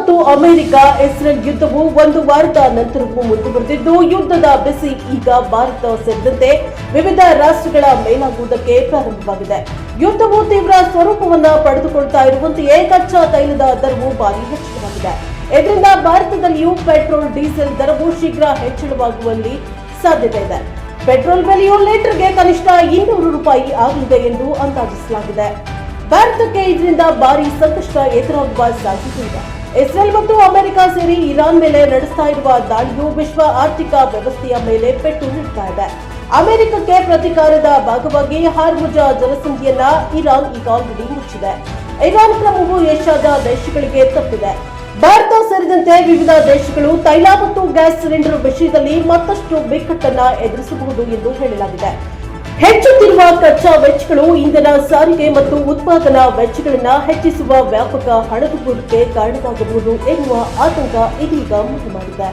ಮತ್ತು America Israel ಯುದ್ಧವು ಒಂದು ವಾರದ ನಂತರವೂ ಮುಂದುವರೆದಿದ್ದು, ಯುದ್ಧದ ಬಿಸಿ ಈಗ ಭಾರತ ಸೇರಿದಂತೆ ವಿವಿಧ ರಾಷ್ಟ್ರಗಳ ಮೇಲಾಗುವುದಕ್ಕೆ ಪ್ರಾರಂಭವಾಗಿದೆ. ಯುದ್ಧವು ತೀವ್ರ ಸ್ವರೂಪವನ್ನ ಪಡೆದುಕೊಳ್ತಾ ಇರುವಂತೆಯೇ ಕಚ್ಚಾ ತೈಲದ ದರವು ಭಾರಿ ಹೆಚ್ಚಳವಾಗಿದೆ. ಇದರಿಂದ ಭಾರತದಲ್ಲಿಯೂ ಪೆಟ್ರೋಲ್, ಡೀಸೆಲ್ ದರವು ಶೀಘ್ರ ಹೆಚ್ಚಳವಾಗುವಲ್ಲಿ ಸಾಧ್ಯತೆ ಇದೆ. ಪೆಟ್ರೋಲ್ ಬೆಲೆಯು ಲೀಟರ್ಗೆ ಕನಿಷ್ಠ 200 ರೂಪಾಯಿ ಆಗಲಿದೆ ಎಂದು ಅಂದಾಜಿಸಲಾಗಿದೆ. ಭಾರತಕ್ಕೆ ಇದರಿಂದ ಭಾರಿ ಸಂಕಷ್ಟ ಎದುರಾಗುವ ಸಾಧ್ಯತೆ ಇದೆ. ಇಸ್ರೇಲ್ ಮತ್ತು ಅಮೆರಿಕ ಸೇರಿ ಇರಾನ್ ಮೇಲೆ ನಡೆಸ್ತಾ ಇರುವ ದಾಳಿಯು ವಿಶ್ವ ಆರ್ಥಿಕ ವ್ಯವಸ್ಥೆಯ ಮೇಲೆ ಪೆಟ್ಟು ನೀಡ್ತಾ ಇದೆ. ಅಮೆರಿಕಕ್ಕೆ ಪ್ರತಿಕಾರದ ಭಾಗವಾಗಿ ಹಾರ್ಮುಜ್ ಜಲಸಂಧಿಯನ್ನ ಇರಾನ್ ಈಗ ಆಲ್ರೆಡಿ ಮುಚ್ಚಿದೆ. ಇರಾನ್ ಕ್ರಮವು ಏಷ್ಯಾದ ದೇಶಗಳಿಗೆ ತಪ್ಪಿದೆ. ಭಾರತ ಸೇರಿದಂತೆ ವಿವಿಧ ದೇಶಗಳು ತೈಲ ಮತ್ತು ಗ್ಯಾಸ್ ಸಿಲಿಂಡರ್ ವಿಷಯದಲ್ಲಿ ಮತ್ತಷ್ಟು ಬಿಕ್ಕಟ್ಟನ್ನ ಎದುರಿಸಬಹುದು ಎಂದು ಹೇಳಲಾಗಿದೆ. ಹೆಚ್ಚುತ್ತಿರುವ ಕಚ್ಚಾ ವೆಚ್ಚಗಳು ಇಂಧನ, ಸಾರಿಗೆ ಮತ್ತು ಉತ್ಪಾದನಾ ವೆಚ್ಚಗಳನ್ನು ಹೆಚ್ಚಿಸುವ ವ್ಯಾಪಕ ಹಣದುಬ್ಬರಕ್ಕೆ ಕಾರಣವಾಗಬಹುದು ಎನ್ನುವ ಆತಂಕ ಇದೀಗ ಉಂಟು ಮಾಡಿದೆ.